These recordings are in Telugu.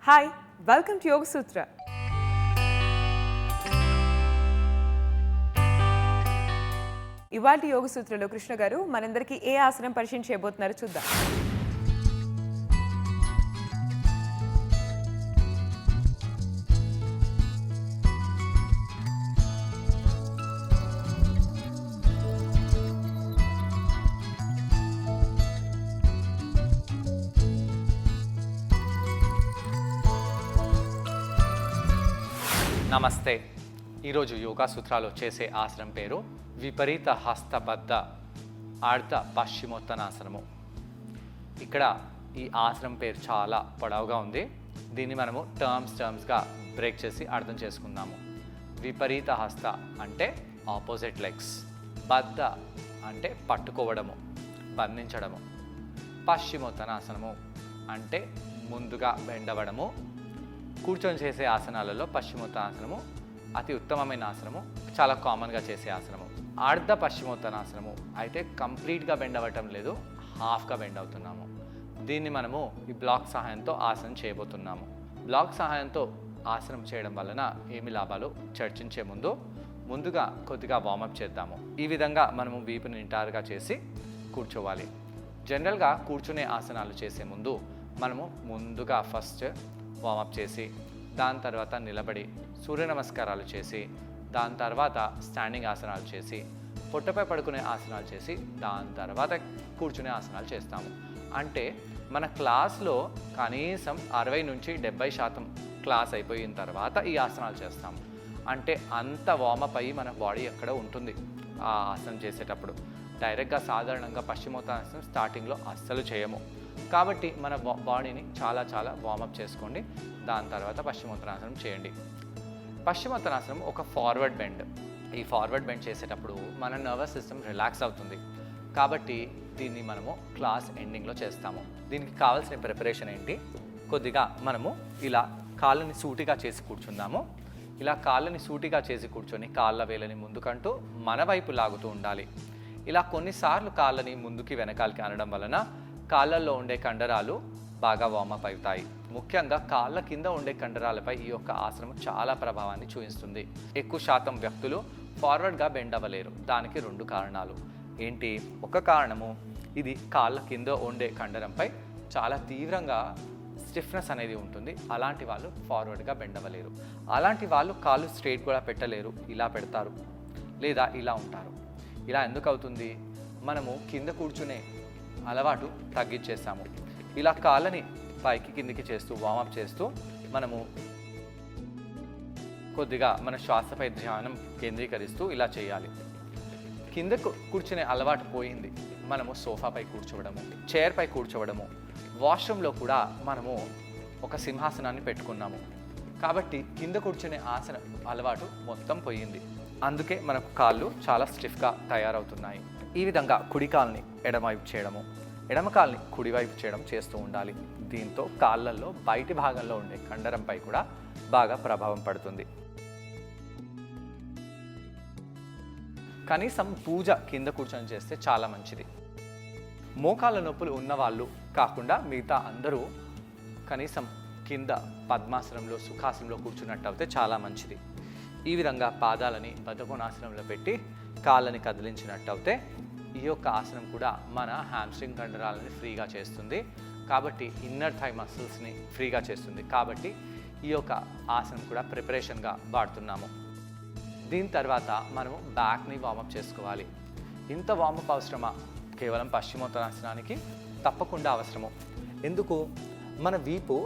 హాయ్, వెల్కమ్ టు యోగ సూత్ర. ఇవాళ యోగ సూత్రలో కృష్ణ గారు మనందరికీ ఏ ఆసనం పరిచయం చేయబోతున్నారో చూద్దాం. నమస్తే. ఈరోజు యోగా సూత్రాలు చేసే ఆసనం పేరు విపరీత హస్తబద్ధ అర్ధ పశ్చిమోత్తనాసనము. ఇక్కడ ఈ ఆసనం పేరు చాలా పొడవుగా ఉంది. దీన్ని మనము టర్మ్స్గా బ్రేక్ చేసి అర్థం చేసుకుందాము. విపరీత హస్త అంటే ఆపోజిట్ లెగ్స్, బద్ధ అంటే పట్టుకోవడము, బంధించడము, పశ్చిమోత్తనాసనము అంటే ముందుగా బెండవడము. కూర్చొని చేసే ఆసనాలలో పశ్చిమోత్తనాసనము అతి ఉత్తమమైన ఆసనము, చాలా కామన్గా చేసే ఆసనము. అర్ధ పశ్చిమోత్తనాసనము అయితే కంప్లీట్గా బెండ్ అవ్వటం లేదు, హాఫ్గా బెండ్ అవుతున్నాము. దీన్ని మనము ఈ బ్లాక్ సహాయంతో ఆసనం చేయబోతున్నాము. బ్లాక్ సహాయంతో ఆసనం చేయడం వలన ఏమి లాభాలు చర్చించే ముందుగా కొద్దిగా వార్మప్ చేద్దాము. ఈ విధంగా మనము వీపుని నిటారుగా చేసి కూర్చోవాలి. జనరల్గా కూర్చునే ఆసనాలు చేసే ముందు మనము ముందుగా ఫస్ట్ వార్మప్ చేసి, దాని తర్వాత నిలబడి సూర్య నమస్కారాలు చేసి, దాని తర్వాత స్టాండింగ్ ఆసనాలు చేసి, పొట్టపై పడుకునే ఆసనాలు చేసి, దాని తర్వాత కూర్చునే ఆసనాలు చేస్తాము. అంటే మన క్లాస్లో కనీసం 60 నుంచి 70% క్లాస్ అయిపోయిన తర్వాత ఈ ఆసనాలు చేస్తాము. అంటే అంత వార్మప్ అయ్యి మన బాడీ ఎక్కడ ఉంటుంది ఆ ఆసనం చేసేటప్పుడు. డైరెక్ట్గా సాధారణంగా పశ్చిమోత్తనాసనం స్టార్టింగ్లో అస్సలు చేయము. కాబట్టి మన బాడీని చాలా వార్మప్ చేసుకోండి. దాని తర్వాత పశ్చిమోత్తనాసనం చేయండి. పశ్చిమోత్తనాసనం ఒక ఫార్వర్డ్ బెండ్. ఈ ఫార్వర్డ్ బెండ్ చేసేటప్పుడు మన నర్వస్ సిస్టమ్ రిలాక్స్ అవుతుంది. కాబట్టి దీన్ని మనము క్లాస్ ఎండింగ్లో చేస్తాము. దీనికి కావాల్సిన ప్రిపరేషన్ ఏంటి? కొద్దిగా మనము ఇలా కాళ్ళని సూటిగా చేసి కూర్చుందాము. ఇలా కాళ్ళని సూటిగా చేసి కూర్చొని కాళ్ళ వేలని ముందుకంటూ మన వైపు లాగుతూ ఉండాలి. ఇలా కొన్నిసార్లు కాళ్ళని ముందుకి వెనకాలకి అనడం వలన కాళ్ళల్లో ఉండే కండరాలు బాగా వార్మప్ అవుతాయి. ముఖ్యంగా కాళ్ళ కింద ఉండే కండరాలపై ఈ యొక్క ఆసనం చాలా ప్రభావాన్ని చూపిస్తుంది. ఎక్కువ శాతం వ్యక్తులు ఫార్వర్డ్గా బెండ్ అవ్వలేరు. దానికి 2 కారణాలు. ఏంటి? ఒక కారణము, ఇది కాళ్ళ కింద ఉండే కండరంపై చాలా తీవ్రంగా స్టిఫ్నెస్ అనేది ఉంటుంది. అలాంటి వాళ్ళు ఫార్వర్డ్గా బెండ్ అవ్వలేరు. అలాంటి వాళ్ళు కాళ్ళు స్ట్రైట్ కూడా పెట్టలేరు, ఇలా పెడతారు లేదా ఇలా ఉంటారు. ఇలా ఎందుకు అవుతుంది? మనము కింద కూర్చునే అలవాటు తగ్గించేస్తాము. ఇలా కాళ్ళని పైకి కిందికి చేస్తూ వార్మప్ చేస్తూ మనము కొద్దిగా మన శ్వాసపై ధ్యానం కేంద్రీకరిస్తూ ఇలా చేయాలి. కింద కూర్చునే అలవాటు పోయింది. మనము సోఫాపై కూర్చోవడము, చైర్పై కూర్చోవడము, వాష్రూమ్లో కూడా మనము ఒక సింహాసనాన్ని పెట్టుకున్నాము. కాబట్టి కింద కూర్చునే ఆసన అలవాటు మొత్తం పోయింది. అందుకే మనకు కాళ్ళు చాలా స్టిఫ్గా తయారవుతున్నాయి. ఈ విధంగా కుడి కాల్ని ఎడమవైపు చేయడము, ఎడమ కాల్ని కుడివైపు చేయడం చేస్తూ ఉండాలి. దీంతో కాళ్ళల్లో బయటి భాగంలో ఉండే కండరంపై కూడా బాగా ప్రభావం పడుతుంది. కనీసం పూజ కింద కూర్చొని చేస్తే చాలా మంచిది. మోకాళ్ళ నొప్పులు ఉన్నవాళ్ళు కాకుండా మిగతా అందరూ కనీసం కింద పద్మాసనంలో సుఖాసనంలో కూర్చున్నట్టు అయితే చాలా మంచిది. ఈ విధంగా పాదాలని బద్ధకోణాసనంలో పెట్టి కాళ్ళని కదిలించినట్టు అయితే ఈ యొక్క ఆసనం కూడా మన హ్యామ్స్ట్రింగ్ కండరాలని ఫ్రీగా చేస్తుంది. కాబట్టి ఇన్నర్ థై మసిల్స్ని ఫ్రీగా చేస్తుంది. కాబట్టి ఈ యొక్క ఆసనం కూడా ప్రిపరేషన్గా వాడుతున్నాము. దీని తర్వాత మనము బ్యాక్ని వార్మప్ చేసుకోవాలి. ఇంత వార్మప్ అవసరమా? కేవలం పశ్చిమోత్తనాసనానికి తప్పకుండా అవసరము. ఎందుకు? మన వీపు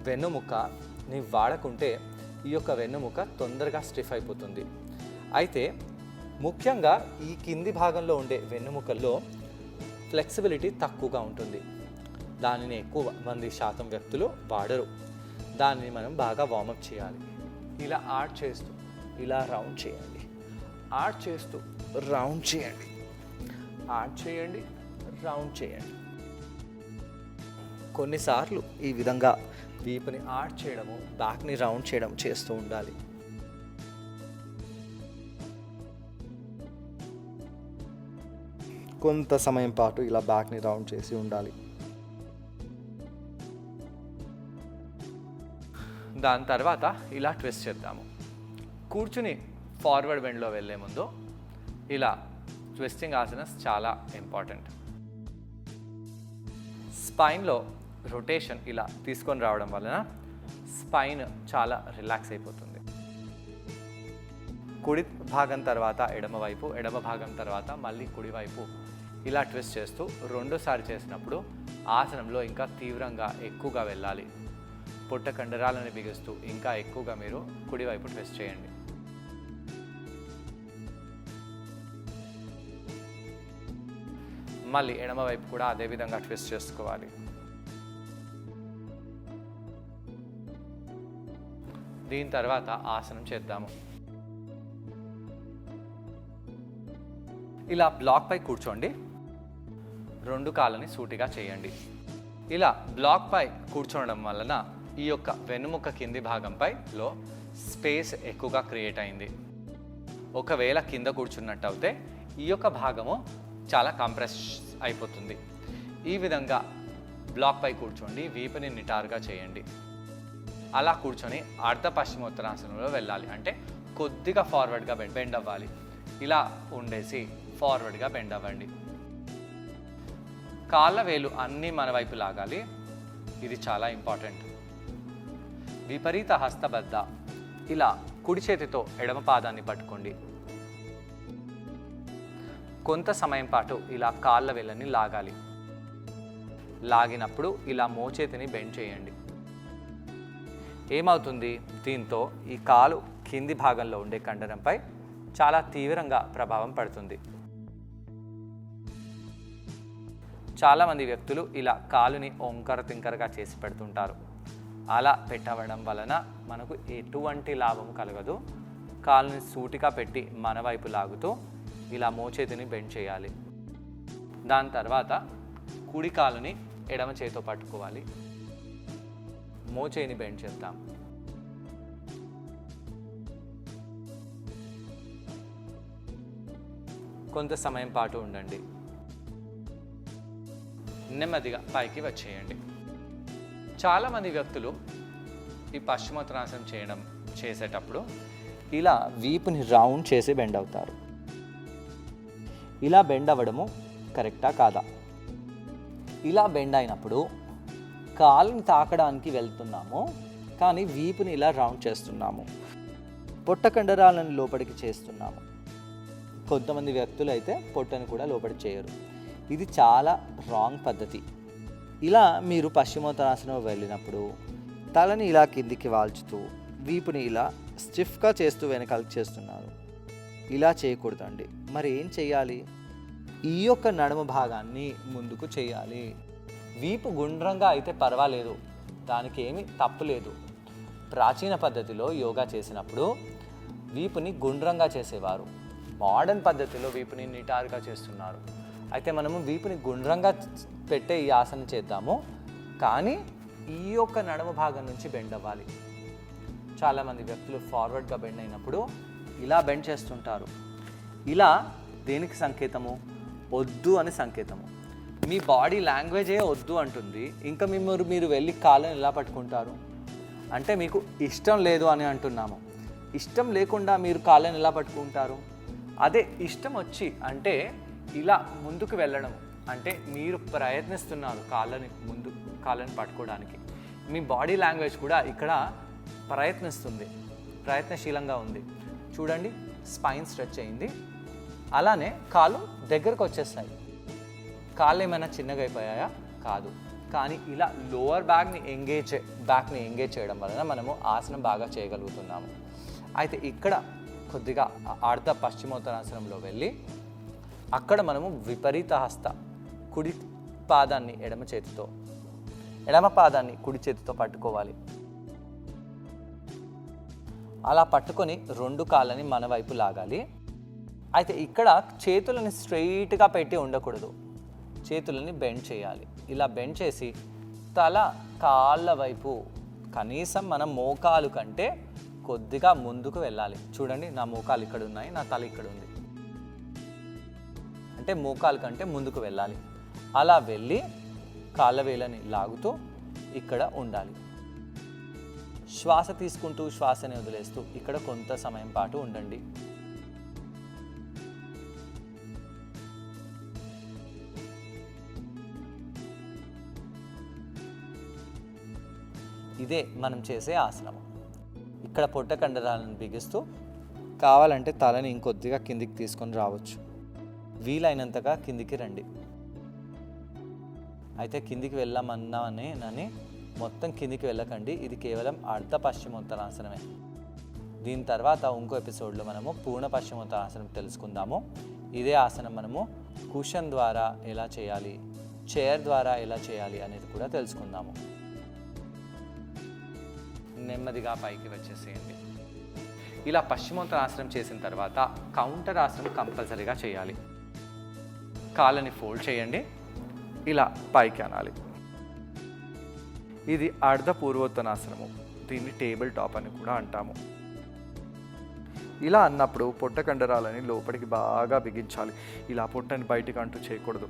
వెన్నుముకని వాడకుంటే ఈ యొక్క వెన్నుముక తొందరగా స్టిఫ్ అయిపోతుంది. అయితే ముఖ్యంగా ఈ కింది భాగంలో ఉండే వెన్నుముకల్లో ఫ్లెక్సిబిలిటీ తక్కువగా ఉంటుంది. దానిని ఎక్కువ మంది శాతం వ్యక్తులు వాడరు. దానిని మనం బాగా వార్మప్ చేయాలి. ఇలా ఆర్చ్ చేస్తూ ఇలా రౌండ్ చేయండి, ఆర్చ్ చేస్తూ రౌండ్ చేయండి, ఆర్చ్ చేయండి, రౌండ్ చేయండి. కొన్నిసార్లు ఈ విధంగా వీపుని ఆర్చ్ చేయడము, బ్యాక్ని రౌండ్ చేయడం చేస్తూ ఉండాలి. కొంత సమయం పాటు ఇలా బ్యాక్ని రౌండ్ చేసి ఉండాలి. దాని తర్వాత ఇలా ట్విస్ట్ చేద్దాము. కూర్చుని ఫార్వర్డ్ బెండ్లో వెళ్ళే ముందు ఇలా ట్విస్టింగ్ ఆసనస్ చాలా ఇంపార్టెంట్. స్పైన్లో రొటేషన్ ఇలా తీసుకొని రావడం వలన స్పైన్ చాలా రిలాక్స్ అయిపోతుంది. కుడి భాగం తర్వాత ఎడమవైపు, ఎడమ భాగం తర్వాత మళ్ళీ కుడివైపు ఇలా ట్విస్ట్ చేస్తూ రెండోసారి చేసినప్పుడు ఆసనంలో ఇంకా తీవ్రంగా ఎక్కువగా వెళ్ళాలి. పొట్ట కండరాలను బిగిస్తూ ఇంకా ఎక్కువగా మీరు కుడివైపు ట్విస్ట్ చేయండి. మళ్ళీ ఎడమవైపు కూడా అదే విధంగా ట్విస్ట్ చేసుకోవాలి. దీని తర్వాత ఆసనం చేద్దాము. ఇలా బ్లాక్ పై కూర్చోండి. రెండు కాళ్ళని సూటిగా చేయండి. ఇలా బ్లాక్ పై కూర్చోవడం వలన ఈ యొక్క వెన్నుముక కింది భాగంపైలో స్పేస్ ఎక్కువగా క్రియేట్ అయింది. ఒకవేళ కింద కూర్చున్నట్టు అయితే ఈ యొక్క భాగము చాలా కంప్రెస్ అయిపోతుంది. ఈ విధంగా బ్లాక్ పై కూర్చోండి. వీపుని నిటారుగా చేయండి. అలా కూర్చొని అర్ధ పశ్చిమోత్తరాసనంలో వెళ్ళాలి. అంటే కొద్దిగా ఫార్వర్డ్గా బెండ్ అవ్వాలి. ఇలా ఉండేసి ఫార్వర్డ్గా బెండ్ అవ్వండి. కాళ్ళ వేలు అన్నీ మన వైపు లాగాలి. ఇది చాలా ఇంపార్టెంట్. విపరీత హస్తబద్ధ. ఇలా కుడి చేతితో ఎడమ పాదాన్ని పట్టుకోండి. కొంత సమయం పాటు ఇలా కాళ్ళ వేళ్ళని లాగాలి. లాగినప్పుడు ఇలా మోచేతిని బెండ్ చేయండి. ఏమవుతుంది? దీంతో ఈ కాలు కింది భాగంలో ఉండే కండరంపై చాలా తీవ్రంగా ప్రభావం పడుతుంది. చాలామంది వ్యక్తులు ఇలా కాలుని వంకర తింకరగా చేసి పెడుతుంటారు. అలా పెట్టవడం వలన మనకు ఎటువంటి లాభం కలగదు. కాలుని సూటిగా పెట్టి మన వైపు లాగుతూ ఇలా మోచేతిని బెండ్ చేయాలి. దాని తర్వాత కుడి కాలుని ఎడమ చేతితో పట్టుకోవాలి. మోచేయిని బెండ్ చేద్దాం. కొంత సమయం పాటు ఉండండి. నెమ్మదిగా పైకి వచ్చేయండి. చాలామంది వ్యక్తులు ఈ పశ్చిమోత్తరాసనం చేసేటప్పుడు ఇలా వీపుని రౌండ్ చేసి బెండ్ అవుతారు. ఇలా బెండ్ అవ్వడము కరెక్టా కాదా? ఇలా బెండ్ అయినప్పుడు కాలుని తాకడానికి వెళ్తున్నాము, కానీ వీపుని ఇలా రౌండ్ చేస్తున్నాము. పొట్ట కండరాలను లోపలికి చేస్తున్నాము. కొంతమంది వ్యక్తులు అయితే పొట్టను కూడా లోపలికి చేయరు. ఇది చాలా రాంగ్ పద్ధతి. ఇలా మీరు పశ్చిమోత్తరాసనం వెళ్ళినప్పుడు తలని ఇలా కిందికి వాల్చుతూ వీపుని ఇలా స్టిఫ్గా చేస్తూ వెనకాలకి చేస్తున్నారు. ఇలా చేయకూడదండి. మరి ఏం చేయాలి? ఈ యొక్క నడుము భాగాన్ని ముందుకు చేయాలి. వీపు గుండ్రంగా అయితే పర్వాలేదు, దానికి ఏమీ తప్పు లేదు. ప్రాచీన పద్ధతిలో యోగా చేసినప్పుడు వీపుని గుండ్రంగా చేసేవారు. మోడర్న్ పద్ధతిలో వీపుని నిటారుగా చేస్తున్నారు. అయితే మనము వీపుని గుండ్రంగా పెట్టే ఈ ఆసనం చేద్దాము, కానీ ఈ యొక్క నడుము భాగం నుంచి బెండ్ అవ్వాలి. చాలామంది వ్యక్తులు ఫార్వర్డ్గా బెండ్ అయినప్పుడు ఇలా బెండ్ చేస్తుంటారు. ఇలా దేనికి సంకేతము? వద్దు అని సంకేతము. మీ బాడీ లాంగ్వేజే వద్దు అంటుంది, ఇంకా మీరు వెళ్ళి కాళ్ళని ఎలా పట్టుకుంటారు? అంటే మీకు ఇష్టం లేదు అని అంటున్నాము. ఇష్టం లేకుండా మీరు కాళ్ళని ఎలా పట్టుకుంటారు? అదే ఇష్టం వచ్చి అంటే ఇలా ముందుకు వెళ్ళడం, అంటే మీరు ప్రయత్నిస్తున్నారు కాళ్ళని పట్టుకోవడానికి. మీ బాడీ లాంగ్వేజ్ కూడా ఇక్కడ ప్రయత్నశీలంగా ఉంది. చూడండి, స్పైన్ స్ట్రెచ్ అయింది. అలానే కాళ్ళు దగ్గరకు వచ్చేస్తాయి. కాళ్ళు ఏమైనా చిన్నగా అయిపోయాయా? కాదు. కానీ ఇలా లోవర్ బ్యాక్ని ఎంగేజ్ చేయడం వలన మనము ఆసనం బాగా చేయగలుగుతున్నాము. అయితే ఇక్కడ కొద్దిగా అర్ధ పశ్చిమోత్తరాసనంలో వెళ్ళి అక్కడ మనము విపరీత హస్త, కుడి పాదాన్ని ఎడమ పాదాన్ని కుడి చేతితో పట్టుకోవాలి. అలా పట్టుకొని రెండు కాళ్ళని మన వైపు లాగాలి. అయితే ఇక్కడ చేతులని స్ట్రెయిట్గా పెట్టి ఉండకూడదు, చేతులని బెండ్ చేయాలి. ఇలా బెండ్ చేసి తల కాళ్ళ వైపు కనీసం మన మోకాలు కంటే కొద్దిగా ముందుకు వెళ్ళాలి. చూడండి, నా మోకాలు ఇక్కడ ఉన్నాయి, నా తల ఇక్కడ ఉంది. అంటే మోకాలు కంటే ముందుకు వెళ్ళాలి. అలా వెళ్ళి కాళ్ళ వేళ్ళని లాగుతూ ఇక్కడ ఉండాలి. శ్వాస తీసుకుంటూ శ్వాసని వదిలేస్తూ ఇక్కడ కొంత సమయం పాటు ఉండండి. ఇదే మనం చేసే ఆసనం. ఇక్కడ పొట్ట కండరాలను బిగిస్తూ కావాలంటే తలని ఇంకొద్దిగా కిందికి తీసుకొని రావచ్చు. వీలైనంతగా కిందికి రండి. అయితే కిందికి వెళ్ళమన్నానని మొత్తం కిందికి వెళ్ళకండి. ఇది కేవలం అర్ధ పశ్చిమోత్తరాసనమే. దీని తర్వాత ఇంకో ఎపిసోడ్లో మనము పూర్ణ పశ్చిమోత్తరాసనం తెలుసుకుందాము. ఇదే ఆసనం మనము కుషన్ ద్వారా ఎలా చేయాలి, చైర్ ద్వారా ఎలా చేయాలి అనేది కూడా తెలుసుకుందాము. నెమ్మదిగా పైకి వచ్చేసేయండి. ఇలా పశ్చిమోత్తరాసనం చేసిన తర్వాత కౌంటర్ ఆసనం కంపల్సరీగా చేయాలి. కాళ్ళని ఫోల్డ్ చేయండి, ఇలా పైకి అనాలి. ఇది అర్ధ పూర్వోత్తరాసనము. దీన్ని టేబుల్ టాప్ అని కూడా అంటాము. ఇలా అన్నప్పుడు పొట్ట కండరాలని లోపలికి బాగా బిగించాలి. ఇలా పొట్టని బయటికి అంటూ చేయకూడదు.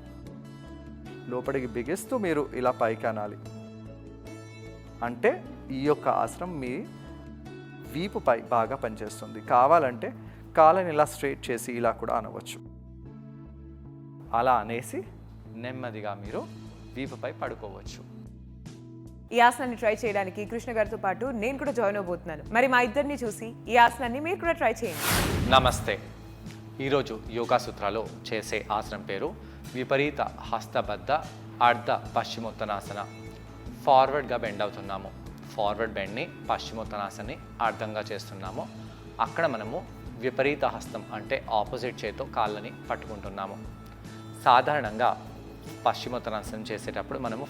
లోపలికి బిగిస్తూ మీరు ఇలా పైకి అనాలి. అంటే ఈ యొక్క ఆసనం మీ వీపుపై బాగా పనిచేస్తుంది. కావాలంటే కాళ్ళని ఇలా స్ట్రైట్ చేసి ఇలా కూడా అనవచ్చు. అలా అనేసి నెమ్మదిగా మీరు వీపుపై పడుకోవచ్చు. ఈ ఆసనాన్ని ట్రై చేయడానికి కృష్ణ గారితో పాటు నేను కూడా జాయిన్ అవబోతున్నాను. మరి మా ఇద్దరిని చూసి ఈ ఆసనాన్ని మీరు కూడా ట్రై చేయండి. నమస్తే. ఈరోజు యోగా సూత్రాలో చేసే ఆసనం పేరు విపరీత హస్తబద్ధ అర్ధ పశ్చిమోత్తనాసన. ఫార్వర్డ్గా బెండ్ అవుతున్నాము. ఫార్వర్డ్ బెండ్ని పశ్చిమోత్తనాసనని అర్థంగా చేస్తున్నాము. అక్కడ మనము విపరీత హస్తం అంటే ఆపోజిట్ చేతితో కాళ్ళని పట్టుకుంటున్నాము. సాధారణంగా పశ్చిమోత్తనాసనం చేసేటప్పుడు మనము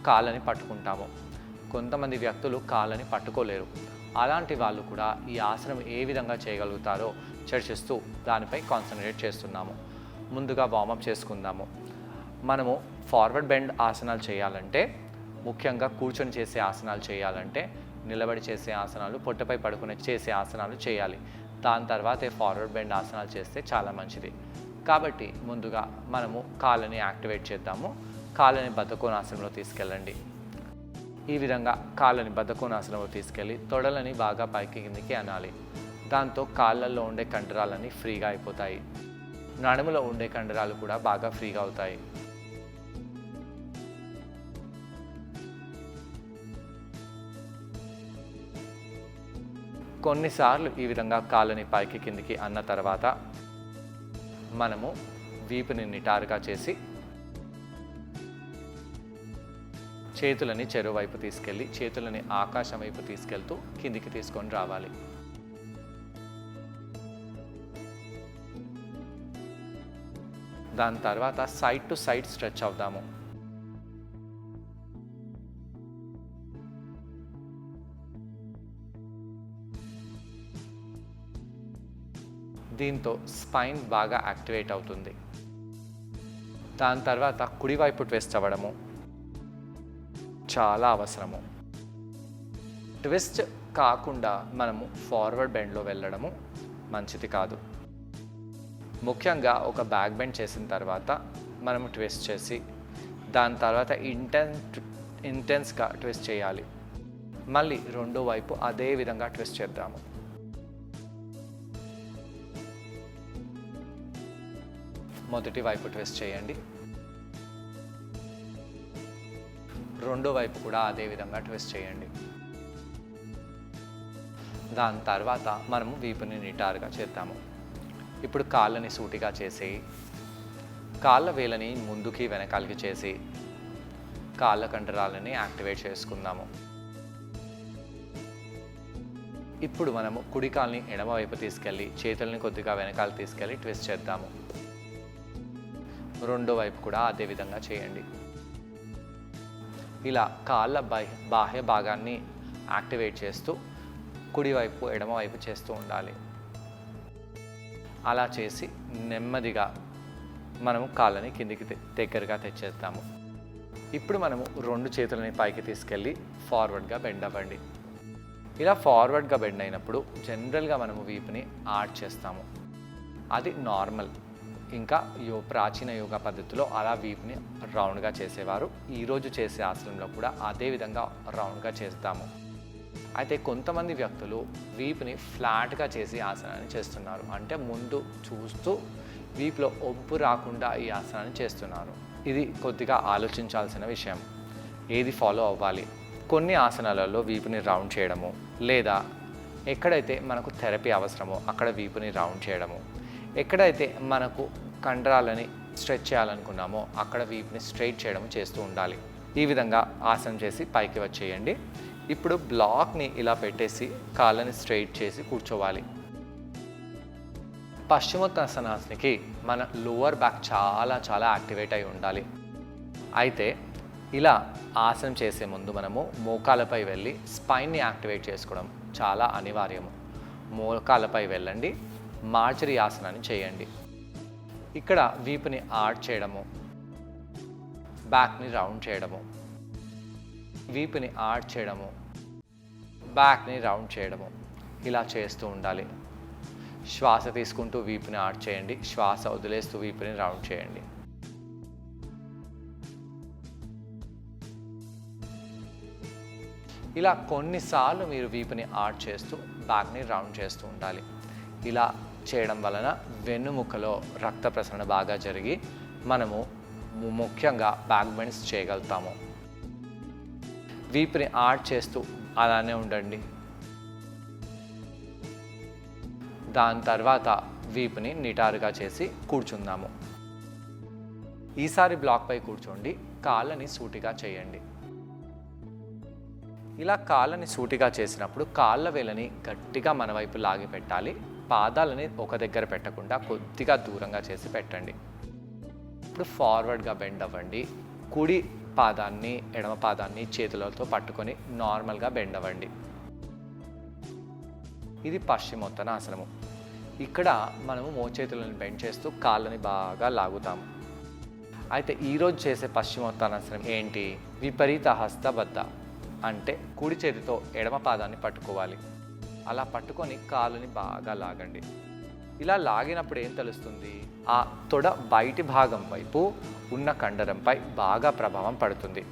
కాళ్ళని పట్టుకుంటాము. కొంతమంది వ్యక్తులు కాళ్ళని పట్టుకోలేరు. అలాంటి వాళ్ళు కూడా ఈ ఆసనం ఏ విధంగా చేయగలుగుతారో చర్చిస్తూ దానిపై కాన్సన్ట్రేట్ చేస్తున్నాము. ముందుగా వార్మప్ చేసుకుందాము. మనము ఫార్వర్డ్ బెండ్ ఆసనాలు చేయాలంటే, ముఖ్యంగా కూర్చొని చేసే ఆసనాలు చేయాలంటే నిలబడి చేసే ఆసనాలు, పొట్టపై పడుకుని చేసే ఆసనాలు చేయాలి. దాని తర్వాతే ఫార్వర్డ్ బెండ్ ఆసనాలు చేస్తే చాలా మంచిది. కాబట్టి ముందుగా మనము కాళ్ళని యాక్టివేట్ చేద్దాము. కాళ్ళని బద్ధకోణాసనంలో తీసుకెళ్ళండి. ఈ విధంగా కాళ్ళని బద్ధకోణాసనంలో తీసుకెళ్ళి తొడలని బాగా పైకి కిందికి అనాలి. దాంతో కాళ్ళల్లో ఉండే కండరాలన్నీ ఫ్రీగా అయిపోతాయి. నడుములో ఉండే కండరాలు కూడా బాగా ఫ్రీగా అవుతాయి. కొన్నిసార్లు ఈ విధంగా కాళ్ళని పైకి కిందికి అన్న తర్వాత మనము వీపుని నిటారుగా చేసి చేతులని చెరువు వైపు తీసుకెళ్ళి చేతులని ఆకాశం వైపు తీసుకెళ్తూ కిందికి తీసుకొని రావాలి. దాని తర్వాత సైడ్ టు సైడ్ స్ట్రెచ్ అవుదాము. దీంతో స్పైన్ బాగా యాక్టివేట్ అవుతుంది. దాని తర్వాత కుడివైపు ట్విస్ట్ అవ్వడము చాలా అవసరము. ట్విస్ట్ కాకుండా మనము ఫార్వర్డ్ బెండ్లో వెళ్ళడము మంచిది కాదు. ముఖ్యంగా ఒక బ్యాక్ బెండ్ చేసిన తర్వాత మనము ట్విస్ట్ చేసి దాని తర్వాత ఇంటెన్స్గా ట్విస్ట్ చేయాలి. మళ్ళీ రెండో వైపు అదే విధంగా ట్విస్ట్ చేద్దాము. మొదటి వైపు ట్విస్ట్ చేయండి. రెండో వైపు కూడా అదే విధంగా ట్విస్ట్ చేయండి. దాని తర్వాత మనము వీపుని నిటారుగా చేద్దాము. ఇప్పుడు కాళ్ళని సూటిగా చేసి కాళ్ళ వేలని ముందుకి వెనకాలకి చేసి కాళ్ళ కండరాలని యాక్టివేట్ చేసుకుందాము. ఇప్పుడు మనము కుడి కాళ్ళని ఎడమ వైపు తీసుకెళ్ళి చేతులని కొద్దిగా వెనకాల తీసుకెళ్ళి ట్విస్ట్ చేద్దాము. రెండో వైపు కూడా అదే విధంగా చేయండి. ఇలా కాళ్ళ బాహ్య భాగాన్ని యాక్టివేట్ చేస్తూ కుడివైపు ఎడమవైపు చేస్తూ ఉండాలి. అలా చేసి నెమ్మదిగా మనము కాళ్ళని కిందికి దగ్గరగా తెచ్చేస్తాము. ఇప్పుడు మనము రెండు చేతులని పైకి తీసుకెళ్ళి ఫార్వర్డ్గా బెండ్ అవ్వండి. ఇలా ఫార్వర్డ్గా బెండ్ అయినప్పుడు జనరల్గా మనము వీపుని ఆర్చ్ చేస్తాము. అది నార్మల్. ఇంకా ప్రాచీన యోగా పద్ధతిలో అలా వీపుని రౌండ్గా చేసేవారు. ఈరోజు చేసే ఆసనంలో కూడా అదే విధంగా రౌండ్గా చేస్తాము. అయితే కొంతమంది వ్యక్తులు వీపుని ఫ్లాట్గా చేసి ఆసనాన్ని చేస్తున్నారు. అంటే ముందు చూస్తూ వీపులో ఒంపు రాకుండా ఈ ఆసనాన్ని చేస్తున్నారు. ఇది కొద్దిగా ఆలోచించాల్సిన విషయం. ఏది ఫాలో అవ్వాలి? కొన్ని ఆసనాలలో వీపుని రౌండ్ చేయడము, లేదా ఎక్కడైతే మనకు థెరపీ అవసరమో అక్కడ వీపుని రౌండ్ చేయడము, ఎక్కడైతే మనకు కండరాలని స్ట్రెచ్ చేయాలనుకున్నామో అక్కడ వీపుని స్ట్రైట్ చేయడం చేస్తూ ఉండాలి. ఈ విధంగా ఆసనం చేసి పైకి వచ్చేయండి. ఇప్పుడు బ్లాక్ని ఇలా పెట్టేసి కాళ్ళని స్ట్రైట్ చేసి కూర్చోవాలి. పశ్చిమోత్తానాసనానికి మన లోవర్ బ్యాక్ చాలా యాక్టివేట్ అయి ఉండాలి. అయితే ఇలా ఆసనం చేసే ముందు మనము మోకాలపై వెళ్ళి స్పైన్ని యాక్టివేట్ చేసుకోవడం చాలా అనివార్యము. మోకాలపై వెళ్ళండి, మార్జరీ ఆసనాన్ని చేయండి. ఇక్కడ వీపుని ఆర్చ్ చేయడము, బ్యాక్ని రౌండ్ చేయడము, వీపుని ఆర్చ్ చేయడము, బ్యాక్ని రౌండ్ చేయడము, ఇలా చేస్తూ ఉండాలి. శ్వాస తీసుకుంటూ వీపుని ఆర్చ్ చేయండి, శ్వాస వదిలేస్తూ వీపుని రౌండ్ చేయండి. ఇలా కొన్నిసార్లు మీరు వీపుని ఆర్చ్ చేస్తూ బ్యాక్ని రౌండ్ చేస్తూ ఉండాలి. ఇలా చేయడం వలన వెన్నుముకలో రక్త ప్రసరణ బాగా జరిగి మనము ముఖ్యంగా బ్యాక్ బెండ్స్ చేయగలుగుతాము. వీపుని ఆర్చ్ చేస్తూ అలానే ఉండండి. దాని తర్వాత వీపుని నిటారుగా చేసి కూర్చుందాము. ఈసారి బ్లాక్పై కూర్చోండి, కాళ్ళని సూటిగా చేయండి. ఇలా కాళ్ళని సూటిగా చేసినప్పుడు కాళ్ళ వేలని గట్టిగా మన వైపు లాగి పెట్టాలి. పాదాలని ఒక దగ్గర పెట్టకుండా కొద్దిగా దూరంగా చేసి పెట్టండి. ఇప్పుడు ఫార్వర్డ్గా బెండ్ అవ్వండి. కుడి పాదాన్ని ఎడమ పాదాన్ని చేతులతో పట్టుకొని నార్మల్గా బెండ్ అవ్వండి. ఇది పశ్చిమోత్తానాసనము. ఇక్కడ మనము మోచేతులను బెండ్ చేస్తూ కాళ్ళని బాగా లాగుతాము. అయితే ఈరోజు చేసే పశ్చిమోత్తానాసనం ఏంటి? విపరీత హస్తబద్ధ. అంటే కుడి చేతితో ఎడమ పాదాన్ని పట్టుకోవాలి. అలా పట్టుకొని కాళ్ళని బాగా లాగండి. ఇలా లాగినప్పుడు ఏం తెలుస్తుంది? ఆ తొడ బయటి భాగం వైపు ఉన్న కండరంపై బాగా ప్రభావం పడుతుంది.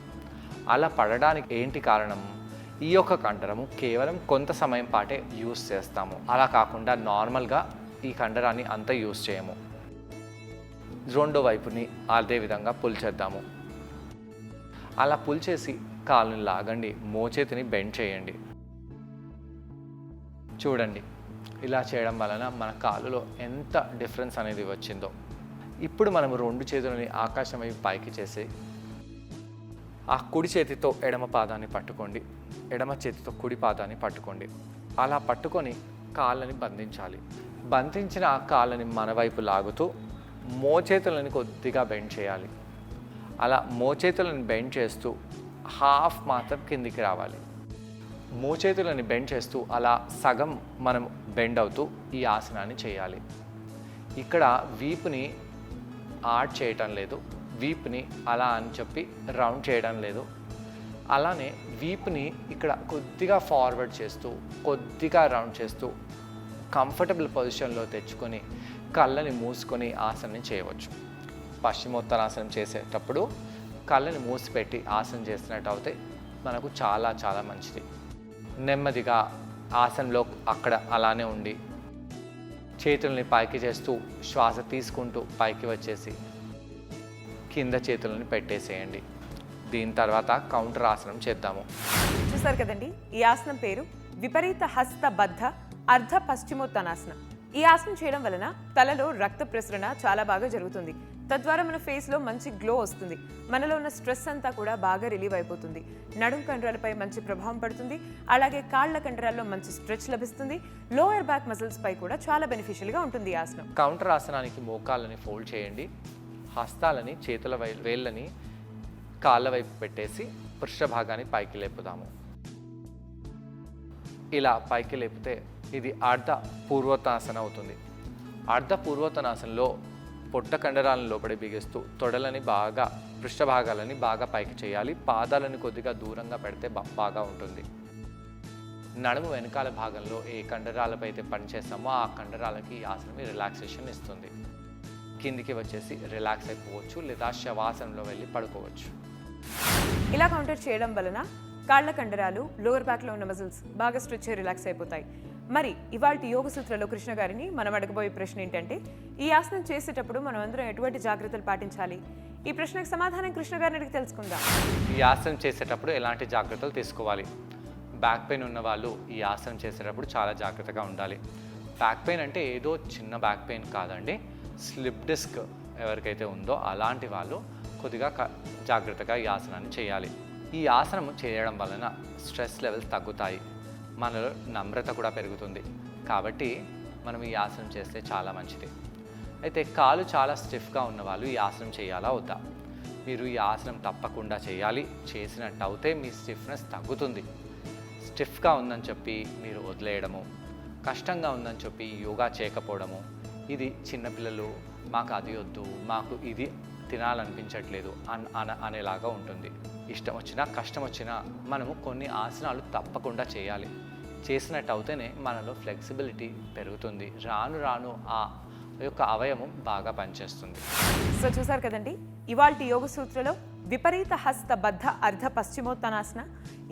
అలా పడడానికి ఏంటి కారణం? ఈ యొక్క కండరము కేవలం కొంత సమయం పాటే యూస్ చేస్తాము. అలా కాకుండా నార్మల్గా ఈ కండరాన్ని అంతా యూస్ చేయము. రెండో వైపుని అదే విధంగా పుల్ చేద్దాము. అలా పుల్ చేసి కాళ్ళని లాగండి, మోచేతిని బెండ్ చేయండి. చూడండి, ఇలా చేయడం వలన మన కాలులో ఎంత డిఫరెన్స్ అనేది వచ్చిందో. ఇప్పుడు మనము రెండు చేతులని ఆకాశం వైపు పైకి చేసి ఆ కుడి చేతితో ఎడమ పాదాన్ని పట్టుకోండి, ఎడమ చేతితో కుడి పాదాన్ని పట్టుకోండి. అలా పట్టుకొని కాళ్ళని బంధించాలి. బంధించిన ఆ కాళ్ళని మన వైపు లాగుతూ మోచేతులని కొద్దిగా బెండ్ చేయాలి. అలా మోచేతులను బెండ్ చేస్తూ హాఫ్ మాత్రం కిందికి రావాలి. మోచేతులని బెండ్ చేస్తూ అలా సగం మనం బెండ్ అవుతూ ఈ ఆసనాన్ని చేయాలి. ఇక్కడ వీపుని ఆర్చ్ చేయటం లేదు, వీపుని అలా అని చెప్పి రౌండ్ చేయడం లేదు. అలానే వీపుని ఇక్కడ కొద్దిగా ఫార్వర్డ్ చేస్తూ కొద్దిగా రౌండ్ చేస్తూ కంఫర్టబుల్ పొజిషన్లో తెచ్చుకొని కళ్ళని మూసుకొని ఆసనం చేయవచ్చు. పశ్చిమోత్తానాసనం చేసేటప్పుడు కళ్ళని మూసిపెట్టి ఆసనం చేసినట్టు అయితే మనకు చాలా మంచిది. నెమ్మదిగా ఆసనంలో అక్కడ అలానే ఉండి చేతుల్ని పైకి చేస్తూ శ్వాస తీసుకుంటూ పైకి వచ్చేసి కింద చేతులని పెట్టేసేయండి. దీని తర్వాత కౌంటర్ ఆసనం చేద్దాము. చూసారు కదండి, ఈ ఆసనం పేరు విపరీత హస్తబద్ధ అర్ధ పశ్చిమోత్తానాసనం. ఈ ఆసనం చేయడం వలన తలలో రక్త ప్రసరణ చాలా బాగా జరుగుతుంది. తద్వారా మన ఫేస్లో మంచి గ్లో వస్తుంది. మనలో ఉన్న స్ట్రెస్ అంతా కూడా బాగా రిలీవ్ అయిపోతుంది. నడుం కండరాలపై మంచి ప్రభావం పడుతుంది. అలాగే కాళ్ళ కండరాల్లో మంచి స్ట్రెచ్ లభిస్తుంది. లోయర్ బ్యాక్ మజిల్స్ పై కూడా చాలా బెనిఫిషియల్గా ఉంటుంది ఈ ఆసనం. కౌంటర్ ఆసనానికి మోకాళ్ళని ఫోల్డ్ చేయండి. హస్తాలని చేతుల వేళ్ళని కాళ్ళ వైపు పెట్టేసి పృష్ఠభాగాన్ని పైకి లేపుదాము. ఇలా పైకి లేపితే ఇది అర్ధ పూర్వోత్తానాసన అవుతుంది. అర్ధ పూర్వోత్తానాసనలో పొట్ట కండరాలను లోపడి బిగిస్తూ తొడలని బాగా పృష్ఠభాగాలని బాగా పైకి చేయాలి. పాదాలను కొద్దిగా దూరంగా పెడితే బాగా ఉంటుంది. నడుము వెనకాల భాగంలో ఏ కండరాలపై అయితే పనిచేస్తామో ఆ కండరాలకి ఈ ఆసనం రిలాక్సేషన్ ఇస్తుంది. కిందికి వచ్చేసి రిలాక్స్ అయిపోవచ్చు లేదా శవాసనంలో వెళ్ళి పడుకోవచ్చు. ఇలా కౌంటర్ చేయడం వలన కాళ్ళ కండరాలు, లోవర్ బ్యాక్లో ఉన్న మజిల్స్ బాగా స్ట్రెచ్ అయ్యి రిలాక్స్ అయిపోతాయి. మరి ఇవాల్టి యోగ సూత్రలో కృష్ణ గారిని మనం అడగబోయే ప్రశ్న ఏంటంటే, ఈ ఆసనం చేసేటప్పుడు మనం అందరం ఎటువంటి జాగ్రత్తలు పాటించాలి? ఈ ప్రశ్నకు సమాధానం కృష్ణ గారిని అడిగి తెలుసుకుందాం. ఈ ఆసనం చేసేటప్పుడు ఎలాంటి జాగ్రత్తలు తీసుకోవాలి? బ్యాక్ పెయిన్ ఉన్న వాళ్ళు ఈ ఆసనం చేసేటప్పుడు చాలా జాగ్రత్తగా ఉండాలి. బ్యాక్ పెయిన్ అంటే ఏదో చిన్న బ్యాక్ పెయిన్ కాదండి. స్లిప్ డిస్క్ ఎవరికైతే ఉందో అలాంటి వాళ్ళు కొద్దిగా జాగ్రత్తగా ఈ ఆసనాన్ని చేయాలి. ఈ ఆసనం చేయడం వలన స్ట్రెస్ లెవెల్స్ తగ్గుతాయి, మనలో నమ్రత కూడా పెరుగుతుంది. కాబట్టి మనం ఈ ఆసనం చేస్తే చాలా మంచిది. అయితే కాలు చాలా స్టిఫ్గా ఉన్న వాళ్ళు ఈ ఆసనం చేయాలా వద్దా? మీరు ఈ ఆసనం తప్పకుండా చేయాలి. చేసినట్టు అయితే మీ స్టిఫ్నెస్ తగ్గుతుంది. స్టిఫ్గా ఉందని చెప్పి మీరు వదిలేయడము, కష్టంగా ఉందని చెప్పి యోగా చేయకపోవడము, ఇది చిన్నపిల్లలు మాకు అది వద్దు, మాకు ఇది తినాలనిపించట్లేదు అనేలాగా ఉంటుంది. ఇష్టం వచ్చినా కష్టం వచ్చినా మనము కొన్ని ఆసనాలు తప్పకుండా చేయాలి. చేసినట్టు అయితేనే మనలో ఫ్లెక్సిబిలిటీ పెరుగుతుంది. రాను రాను ఆ యొక్క అవయవం బాగా పనిచేస్తుంది. సో చూసారు కదండి, ఇవాల్టి యోగ సూత్రలో విపరీత హస్త బద్ధ అర్ధ పశ్చిమోత్తనాసన.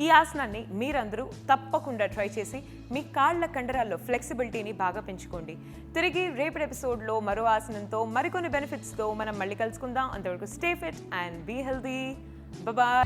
ఈ ఆసనాన్ని మీరందరూ తప్పకుండా ట్రై చేసి మీ కాళ్ళ కండరాల్లో ఫ్లెక్సిబిలిటీని బాగా పెంచుకోండి. తిరిగి రేపటి ఎపిసోడ్లో మరో ఆసనంతో మరికొన్ని బెనిఫిట్స్తో మనం మళ్ళీ కలుసుకుందాం. అంతవరకు stay fit and be healthy. Bye.